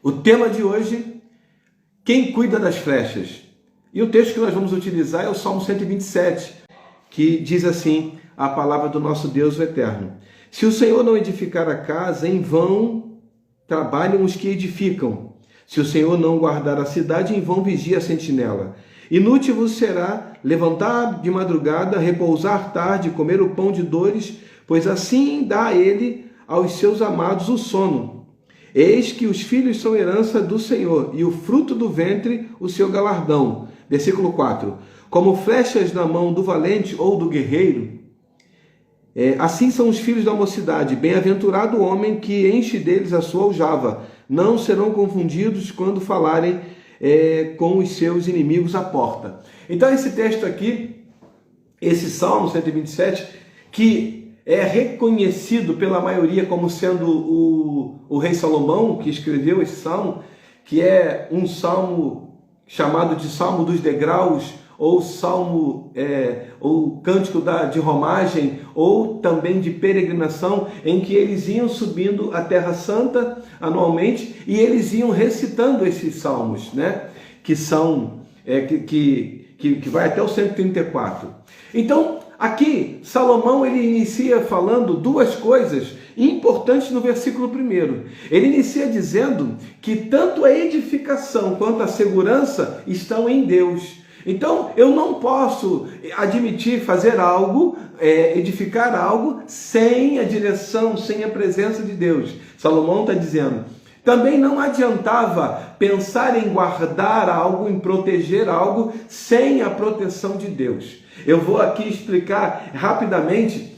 O tema de hoje, quem cuida das flechas? E o texto que nós vamos utilizar é o Salmo 127, que diz assim, a palavra do nosso Deus o Eterno. Se o Senhor não edificar a casa, em vão trabalham os que edificam. Se o Senhor não guardar a cidade, em vão vigia a sentinela. Inútil vos será levantar de madrugada, repousar tarde, comer o pão de dores, pois assim dá ele aos seus amados o sono. Eis que os filhos são herança do Senhor, e o fruto do ventre o seu galardão. Versículo 4. Como flechas na mão do valente ou do guerreiro, assim são os filhos da mocidade. Bem-aventurado o homem que enche deles a sua aljava. Não serão confundidos quando falarem com os seus inimigos à porta. Então esse texto aqui, esse Salmo 127, que é reconhecido pela maioria como sendo o rei Salomão, que escreveu esse salmo, que é um salmo chamado de Salmo dos Degraus, ou salmo, ou cântico de romagem, ou também de peregrinação, em que eles iam subindo a Terra Santa anualmente, e eles iam recitando esses salmos, né? Que são, que vai até o 134. Então, aqui, Salomão ele inicia falando duas coisas importantes no versículo 1. Ele inicia dizendo que tanto a edificação quanto a segurança estão em Deus. Então, eu não posso admitir fazer algo, edificar algo, sem a direção, sem a presença de Deus. Salomão está dizendo. Também não adiantava pensar em guardar algo, em proteger algo, sem a proteção de Deus. Eu vou aqui explicar rapidamente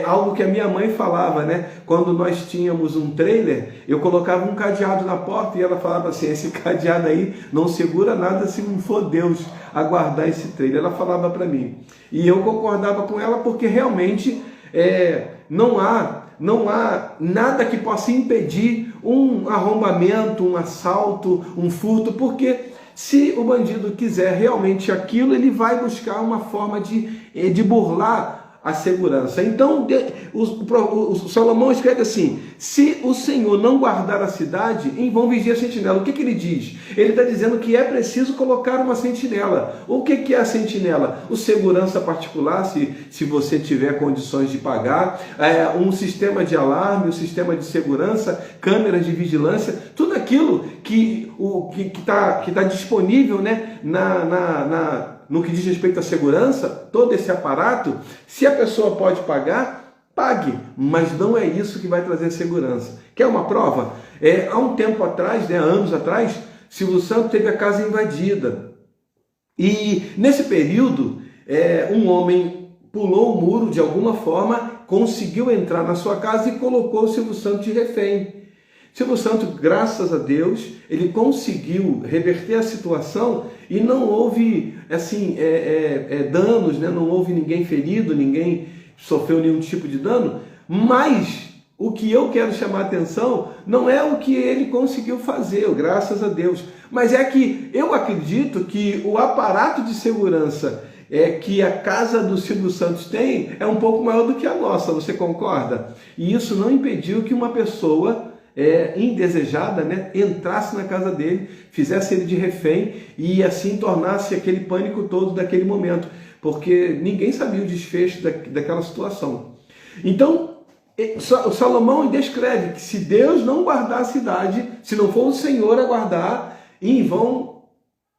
algo que a minha mãe falava, né? Quando nós tínhamos um trailer, eu colocava um cadeado na porta e ela falava assim, esse cadeado aí não segura nada se não for Deus a guardar esse trailer. Ela falava para mim. E eu concordava com ela porque realmente não há nada que possa impedir um arrombamento, um assalto, um furto, porque se o bandido quiser realmente aquilo, ele vai buscar uma forma de burlar a segurança. Então, o Salomão escreve assim, se o Senhor não guardar a cidade, em vão vigia a sentinela. O que ele diz? Ele está dizendo que é preciso colocar uma sentinela. O que é a sentinela? O segurança particular, se você tiver condições de pagar, um sistema de alarme, um sistema de segurança, câmeras de vigilância, tudo aquilo que está disponível, né, no que diz respeito à segurança, todo esse aparato, se a pessoa pode pagar, pague, mas não é isso que vai trazer segurança. Quer uma prova? Há um tempo atrás, né, anos atrás, Silvio Santos teve a casa invadida. E nesse período, um homem pulou o muro de alguma forma, conseguiu entrar na sua casa e colocou o Silvio Santos de refém. Silvio Santos, graças a Deus, ele conseguiu reverter a situação e não houve assim, danos, né? Não houve ninguém ferido, ninguém sofreu nenhum tipo de dano, mas o que eu quero chamar a atenção não é o que ele conseguiu fazer, graças a Deus, mas é que eu acredito que o aparato de segurança que a casa do Silvio Santos tem é um pouco maior do que a nossa, você concorda? E isso não impediu que uma pessoa indesejada, né, entrasse na casa dele, fizesse ele de refém e assim tornasse aquele pânico todo daquele momento, porque ninguém sabia o desfecho daquela situação. Então, o Salomão descreve que se Deus não guardar a cidade, se não for o Senhor a guardar, em vão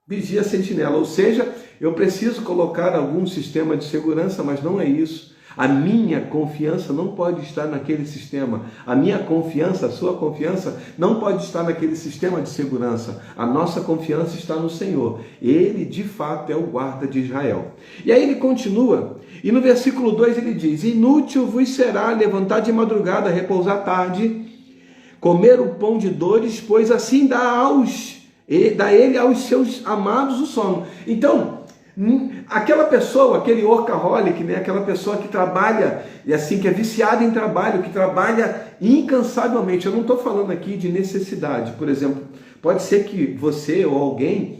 vigia a sentinela. Ou seja, eu preciso colocar algum sistema de segurança, mas não é isso. A minha confiança não pode estar naquele sistema. A minha confiança, a sua confiança, não pode estar naquele sistema de segurança. A nossa confiança está no Senhor. Ele, de fato, é o guarda de Israel. E aí ele continua, e no versículo 2 ele diz, inútil vos será levantar de madrugada, repousar tarde, comer o pão de dores, pois assim dá ele aos seus amados o sono. Então, aquela pessoa, aquele workaholic, né? Aquela pessoa que trabalha, assim, que é viciada em trabalho, que trabalha incansavelmente. Eu não estou falando aqui de necessidade. Por exemplo, pode ser que você ou alguém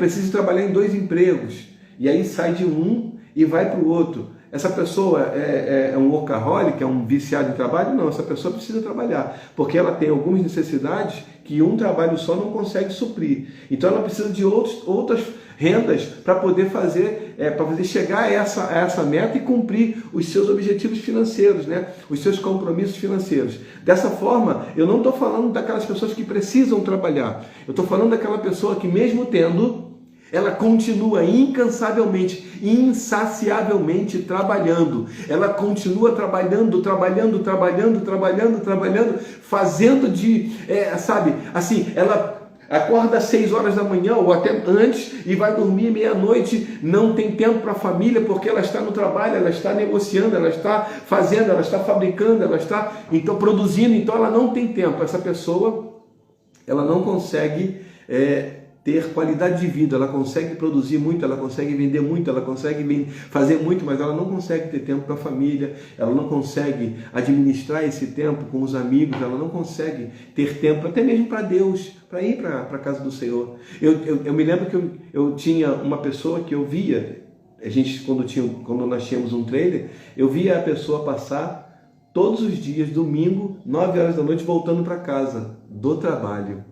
precise trabalhar em 2 empregos, e aí sai de um e vai para o outro. Essa pessoa é um workaholic, é um viciado em trabalho? Não, essa pessoa precisa trabalhar, porque ela tem algumas necessidades que um trabalho só não consegue suprir. Então ela precisa de outras rendas para poder fazer, chegar a essa meta e cumprir os seus objetivos financeiros, né? Os seus compromissos financeiros. Dessa forma, eu não estou falando daquelas pessoas que precisam trabalhar. Eu estou falando daquela pessoa que, mesmo tendo, ela continua incansavelmente, insaciavelmente trabalhando. Ela continua trabalhando, fazendo ela acorda às 6 horas da manhã ou até antes e vai dormir meia-noite, não tem tempo para a família porque ela está no trabalho, ela está negociando, ela está fazendo, ela está fabricando, ela está produzindo, então ela não tem tempo. Essa pessoa, ela não consegue ter qualidade de vida, ela consegue produzir muito, ela consegue vender muito, ela consegue fazer muito, mas ela não consegue ter tempo para a família, ela não consegue administrar esse tempo com os amigos, ela não consegue ter tempo até mesmo para Deus, para ir para a casa do Senhor. Eu me lembro que eu tinha uma pessoa que eu via, quando nós tínhamos um trailer, eu via a pessoa passar todos os dias, domingo, 9 horas da noite, voltando para casa do trabalho.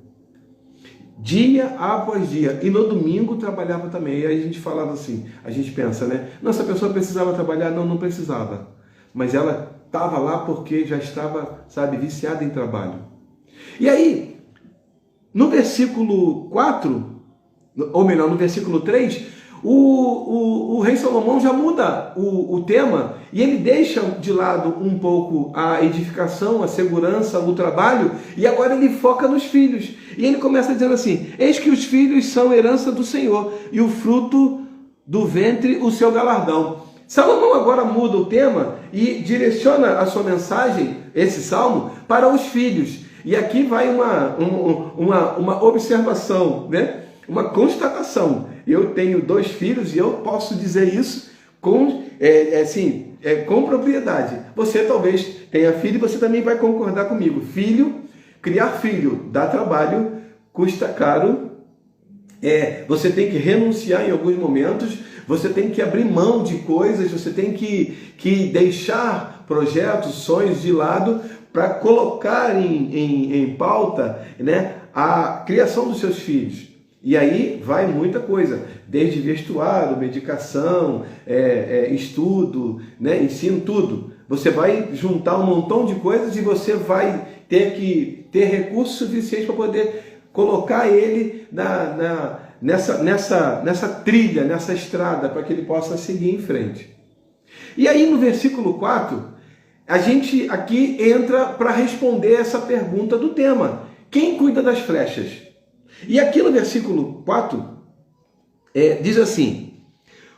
Dia após dia, e no domingo trabalhava também. E aí a gente falava assim, a gente pensa, né? Nossa, a pessoa precisava trabalhar? Não precisava. Mas ela estava lá porque já estava, viciada em trabalho. E aí, no versículo 4, ou melhor, no versículo 3, o rei Salomão já muda o tema e ele deixa de lado um pouco a edificação, a segurança, o trabalho, e agora ele foca nos filhos. E ele começa dizendo assim: eis que os filhos são herança do Senhor, e o fruto do ventre o seu galardão. Salomão agora muda o tema e direciona a sua mensagem, esse salmo, para os filhos. E aqui vai uma observação, né? Uma constatação. Eu tenho 2 filhos e eu posso dizer isso com propriedade. Você talvez tenha filho e você também vai concordar comigo. Criar filho dá trabalho, custa caro, você tem que renunciar em alguns momentos, você tem que abrir mão de coisas, você tem que deixar projetos, sonhos de lado para colocar em pauta, né, a criação dos seus filhos. E aí vai muita coisa, desde vestuário, medicação, estudo, né, ensino, tudo. Você vai juntar um montão de coisas e você vai ter que ter recursos suficientes para poder colocar ele nessa trilha, nessa estrada, para que ele possa seguir em frente. E aí no versículo 4, a gente aqui entra para responder essa pergunta do tema: quem cuida das flechas? E aqui no versículo 4, diz assim: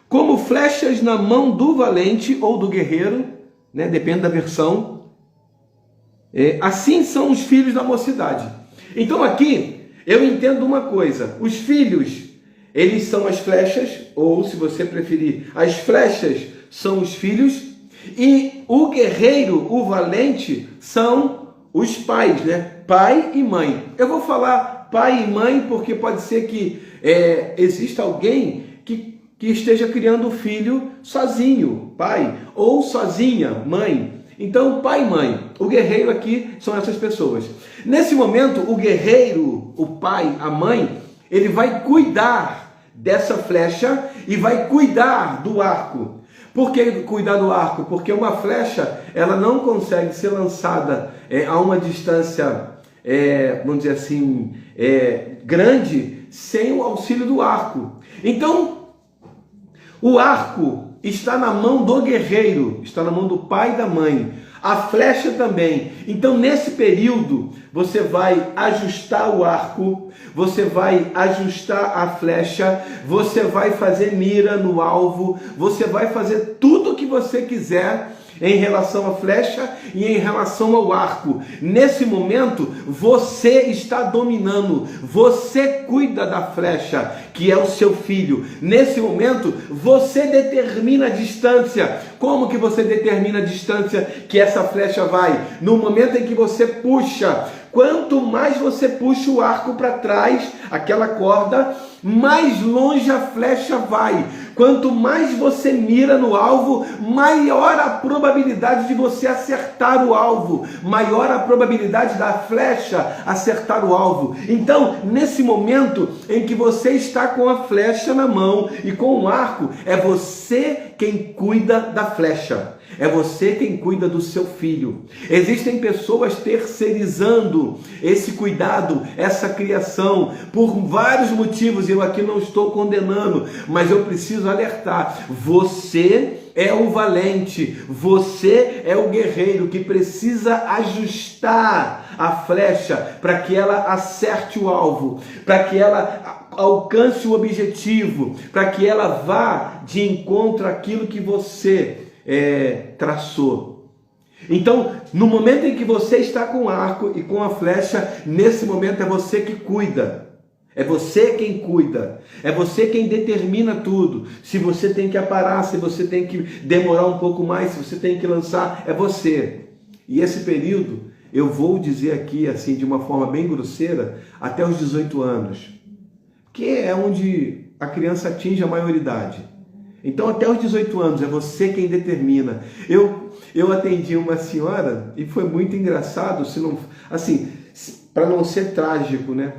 como flechas na mão do valente ou do guerreiro, né, depende da versão, assim são os filhos da mocidade. Então aqui eu entendo uma coisa: os filhos, eles são as flechas, ou se você preferir, as flechas são os filhos, e o guerreiro, o valente, são os pais, né? Pai e mãe. Eu vou falar pai e mãe porque pode ser que exista alguém que esteja criando o filho sozinho, pai, ou sozinha, mãe. Então, pai e mãe. O guerreiro aqui são essas pessoas. Nesse momento, o guerreiro, o pai, a mãe, ele vai cuidar dessa flecha e vai cuidar do arco. Por que cuidar do arco? Porque uma flecha, ela não consegue ser lançada a uma distância, vamos dizer assim, grande, sem o auxílio do arco. Então, o arco está na mão do guerreiro, está na mão do pai e da mãe. A flecha também. Então, nesse período, você vai ajustar o arco, você vai ajustar a flecha, você vai fazer mira no alvo, você vai fazer tudo o que você quiser em relação à flecha e em relação ao arco. Nesse momento, você está dominando, você cuida da flecha, que é o seu filho. Nesse momento, você determina a distância. Como que você determina a distância que essa flecha vai? No momento em que você puxa, Quanto mais você puxa o arco para trás, aquela corda, mais longe a flecha vai. Quanto mais você mira no alvo, maior a probabilidade de você acertar o alvo, maior a probabilidade da flecha acertar o alvo. Então, nesse momento em que você está com a flecha na mão e com o arco, é você quem cuida da flecha. É você quem cuida do seu filho. Existem pessoas terceirizando esse cuidado, essa criação, por vários motivos. Eu aqui não estou condenando, mas eu preciso alertar. Você é o valente, você é o guerreiro que precisa ajustar a flecha para que ela acerte o alvo, para que ela alcance o objetivo, para que ela vá de encontro àquilo que você traçou. Então, no momento em que você está com o arco e com a flecha, nesse momento é você que cuida. É você quem cuida. É você quem determina tudo. Se você tem que aparar, se você tem que demorar um pouco mais, se você tem que lançar, é você. E esse período, eu vou dizer aqui, assim, de uma forma bem grosseira, até os 18 anos. Que é onde a criança atinge a maioridade. Então, até os 18 anos, é você quem determina. Eu atendi uma senhora e foi muito engraçado, se não, assim, para não ser trágico, né?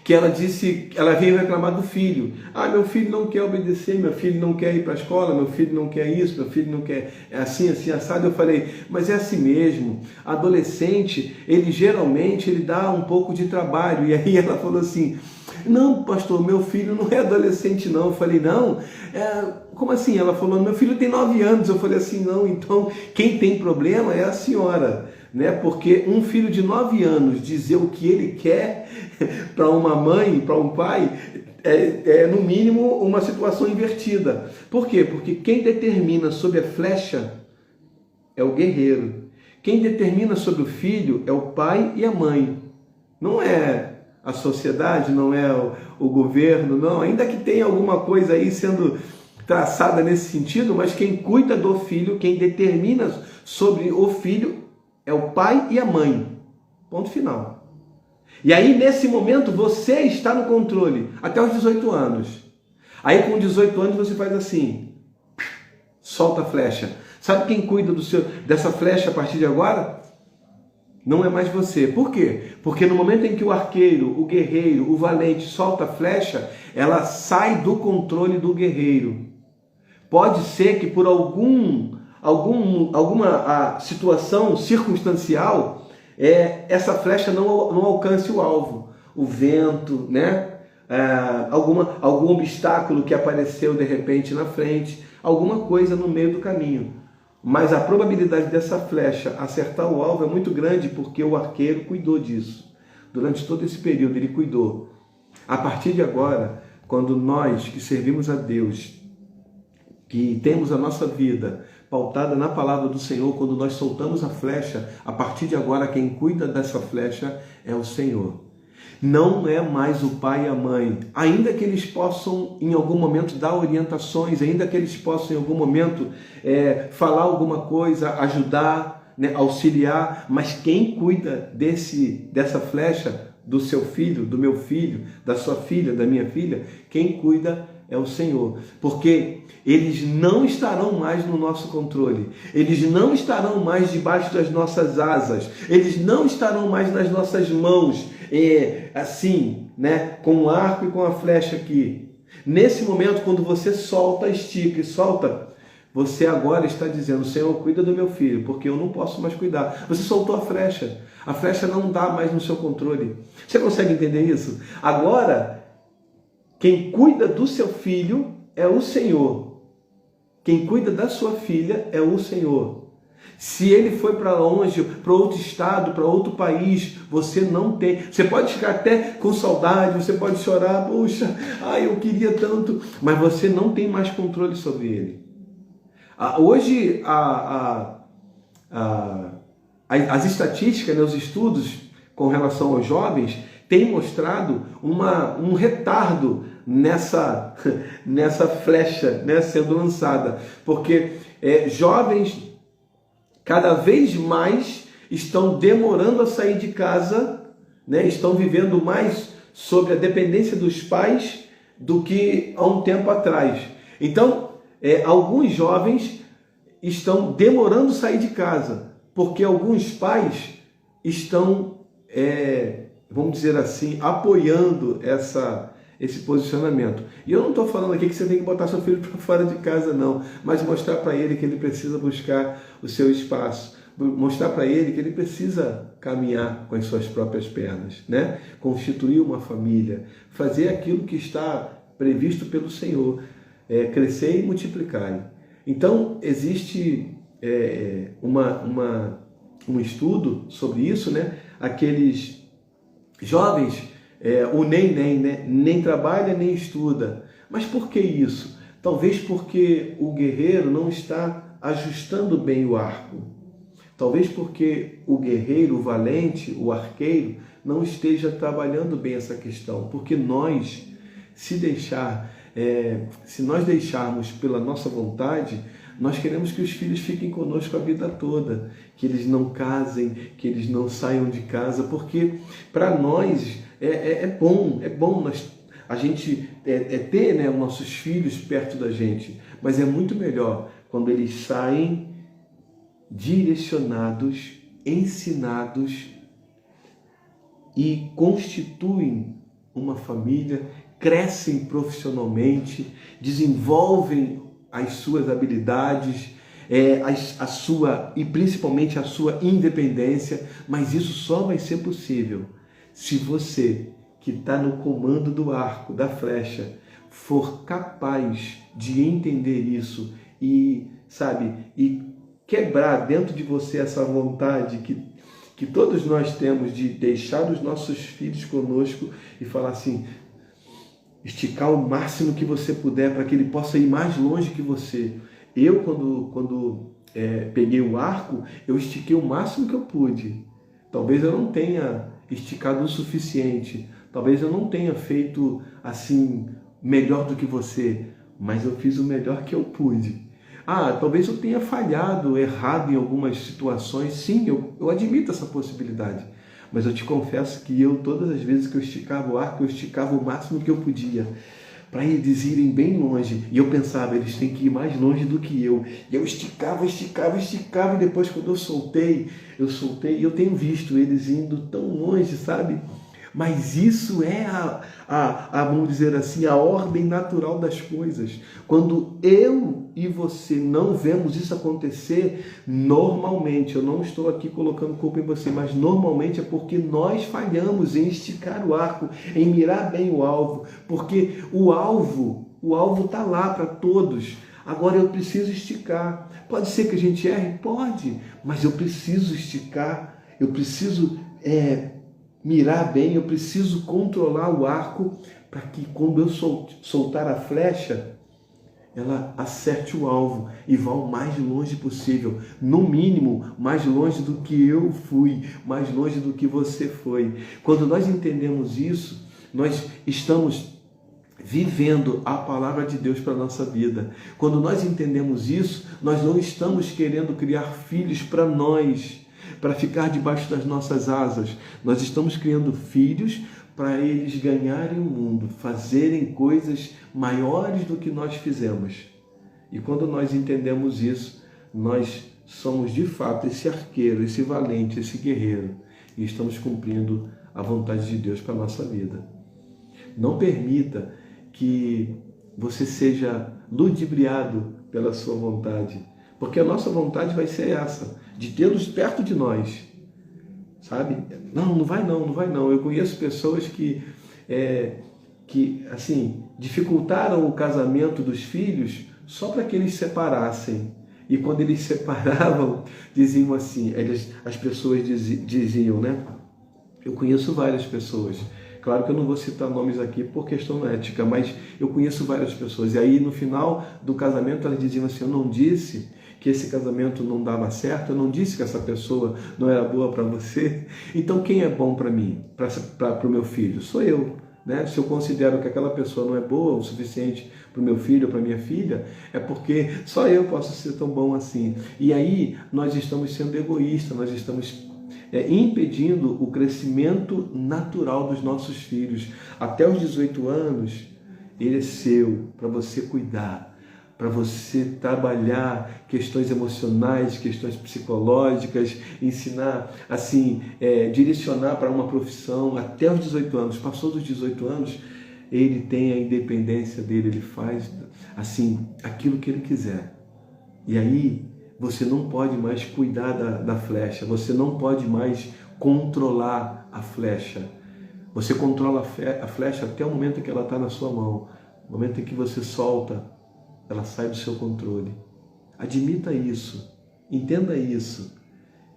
Que ela disse, ela veio reclamar do filho. Ah, meu filho não quer obedecer, meu filho não quer ir para a escola, meu filho não quer isso, meu filho não quer assim, assado. Eu falei, mas é assim mesmo. Adolescente, ele geralmente dá um pouco de trabalho. E aí ela falou assim, não, pastor, meu filho não é adolescente não. Eu falei, não, como assim? Ela falou, meu filho tem 9 anos. Eu falei assim, não, então quem tem problema é a senhora, né? Porque um filho de 9 anos dizer o que ele quer para uma mãe, para um pai, é no mínimo uma situação invertida. Por quê? Porque quem determina sobre a flecha é o guerreiro. Quem determina sobre o filho é o pai e a mãe. Não é a sociedade, não é o governo, não. Ainda que tenha alguma coisa aí sendo traçada nesse sentido, mas quem cuida do filho, quem determina sobre o filho é o pai e a mãe. Ponto final. E aí, nesse momento, você está no controle até os 18 anos. Aí, com 18 anos, você faz assim, solta a flecha. Sabe quem cuida dessa flecha a partir de agora? Não é mais você. Por quê? Porque no momento em que o arqueiro, o guerreiro, o valente solta a flecha, ela sai do controle do guerreiro. Pode ser que por alguma situação circunstancial, essa flecha não alcance o alvo. O vento, né? Algum obstáculo que apareceu de repente na frente, alguma coisa no meio do caminho. Mas a probabilidade dessa flecha acertar o alvo é muito grande porque o arqueiro cuidou disso. Durante todo esse período ele cuidou. A partir de agora, quando nós que servimos a Deus, que temos a nossa vida pautada na palavra do Senhor, quando nós soltamos a flecha, a partir de agora quem cuida dessa flecha é o Senhor. Não é mais o pai e a mãe, ainda que eles possam em algum momento dar orientações, ainda que eles possam em algum momento falar alguma coisa, ajudar, né, auxiliar, mas quem cuida dessa flecha do seu filho, do meu filho, da sua filha, da minha filha, quem cuida é o Senhor, porque eles não estarão mais no nosso controle, eles não estarão mais debaixo das nossas asas, eles não estarão mais nas nossas mãos, assim, né, com o arco e com a flecha aqui. Nesse momento, quando você solta, estica e solta, você agora está dizendo, Senhor, cuida do meu filho, porque eu não posso mais cuidar. Você soltou a flecha não dá mais no seu controle. Você consegue entender isso? Agora, quem cuida do seu filho é o Senhor. Quem cuida da sua filha é o Senhor. Se ele foi para longe, para outro estado, para outro país, você não tem. Você pode ficar até com saudade, você pode chorar, poxa, eu queria tanto, mas você não tem mais controle sobre ele. Hoje, as estatísticas, né, os estudos com relação aos jovens, têm mostrado um retardo nessa flecha, né, sendo lançada, porque jovens cada vez mais estão demorando a sair de casa, né? Estão vivendo mais sobre a dependência dos pais do que há um tempo atrás. Então, alguns jovens estão demorando a sair de casa, porque alguns pais estão, vamos dizer assim, apoiando esse posicionamento. E eu não estou falando aqui que você tem que botar seu filho para fora de casa, não, mas mostrar para ele que ele precisa buscar o seu espaço, mostrar para ele que ele precisa caminhar com as suas próprias pernas, né? Constituir uma família, fazer aquilo que está previsto pelo Senhor, crescer e multiplicar. Então, existe um estudo sobre isso, né? Aqueles jovens, o nem trabalha nem estuda. Mas por que isso? Talvez porque o guerreiro não está ajustando bem o arco. Talvez porque o guerreiro, o valente, o arqueiro, não esteja trabalhando bem essa questão. Porque nós, se nós deixarmos pela nossa vontade, nós queremos que os filhos fiquem conosco a vida toda, que eles não casem, que eles não saiam de casa, porque para nós é bom a gente ter, né, os nossos filhos perto da gente, mas é muito melhor quando eles saem direcionados, ensinados e constituem uma família, crescem profissionalmente, desenvolvem as suas habilidades, e principalmente a sua independência, mas isso só vai ser possível se você, que está no comando do arco, da flecha, for capaz de entender isso e quebrar dentro de você essa vontade que todos nós temos de deixar os nossos filhos conosco e falar assim, esticar o máximo que você puder para que ele possa ir mais longe que você. Eu, quando peguei o arco, eu estiquei o máximo que eu pude. Talvez eu não tenha esticado o suficiente, talvez eu não tenha feito assim melhor do que você, mas eu fiz o melhor que eu pude. Talvez eu tenha falhado, errado em algumas situações. Sim, eu admito essa possibilidade. Mas eu te confesso que todas as vezes que eu esticava o arco, eu esticava o máximo que eu podia, para eles irem bem longe. E eu pensava, eles têm que ir mais longe do que eu. E eu esticava, e depois quando eu soltei, e eu tenho visto eles indo tão longe, sabe? Mas isso é vamos dizer assim, a ordem natural das coisas. Quando eu e você não vemos isso acontecer, normalmente, eu não estou aqui colocando culpa em você, mas normalmente é porque nós falhamos em esticar o arco, em mirar bem o alvo, porque o alvo está lá para todos. Agora eu preciso esticar. Pode ser que a gente erre? Pode, mas eu preciso esticar, eu preciso mirar bem, eu preciso controlar o arco para que quando eu soltar a flecha, ela acerte o alvo e vá o mais longe possível. No mínimo, mais longe do que eu fui, mais longe do que você foi. Quando nós entendemos isso, nós estamos vivendo a palavra de Deus para a nossa vida. Quando nós entendemos isso, nós não estamos querendo criar filhos para nós, para ficar debaixo das nossas asas. Nós estamos criando filhos para eles ganharem o mundo, fazerem coisas maiores do que nós fizemos. E quando nós entendemos isso, nós somos de fato esse arqueiro, esse valente, esse guerreiro, e estamos cumprindo a vontade de Deus para a nossa vida. Não permita que você seja ludibriado pela sua vontade, porque a nossa vontade vai ser essa, de tê-los perto de nós, sabe? Não vai não. Eu conheço pessoas que assim, dificultaram o casamento dos filhos só para que eles separassem. E quando eles separavam, diziam assim, as pessoas diziam, né? Eu conheço várias pessoas. Claro que eu não vou citar nomes aqui por questão ética, mas eu conheço várias pessoas. E aí, no final do casamento, elas diziam assim, eu não disse que esse casamento não dava certo, eu não disse que essa pessoa não era boa para você. Então, quem é bom para mim, para o meu filho? Sou eu. Né? Se eu considero que aquela pessoa não é boa o suficiente para o meu filho ou para a minha filha, é porque só eu posso ser tão bom assim. E aí, nós estamos sendo egoístas, nós estamos impedindo o crescimento natural dos nossos filhos. Até os 18 anos, ele é seu, para você cuidar, para você trabalhar questões emocionais, questões psicológicas, ensinar, assim, direcionar para uma profissão até os 18 anos. Passou dos 18 anos, ele tem a independência dele, ele faz, assim, aquilo que ele quiser. E aí, você não pode mais cuidar da flecha, você não pode mais controlar a flecha. Você controla a flecha até o momento em que ela está na sua mão. No momento em que você solta, ela sai do seu controle. Admita isso, entenda isso,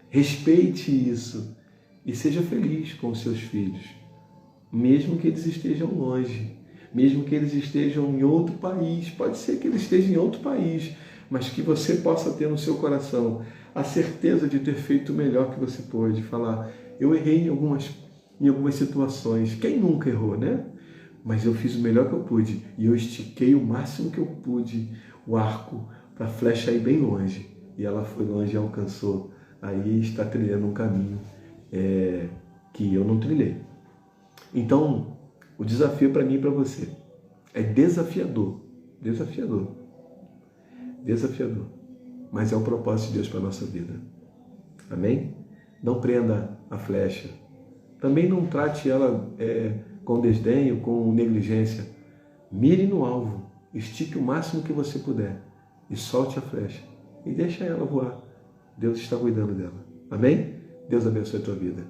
respeite isso e seja feliz com os seus filhos. Mesmo que eles estejam longe, mesmo que eles estejam em outro país, pode ser que eles estejam em outro país, mas que você possa ter no seu coração a certeza de ter feito o melhor que você pôde. Falar, eu errei em algumas situações. Quem nunca errou, né? Mas eu fiz o melhor que eu pude e eu estiquei o máximo que eu pude o arco para a flecha ir bem longe. E ela foi longe e alcançou. Aí está trilhando um caminho que eu não trilhei. Então, o desafio para mim e para você é desafiador. Desafiador. Desafiador, mas é o propósito de Deus para a nossa vida. Amém? Não prenda a flecha. Também não trate ela com desdém ou com negligência. Mire no alvo, estique o máximo que você puder e solte a flecha e deixa ela voar. Deus está cuidando dela. Amém? Deus abençoe a tua vida.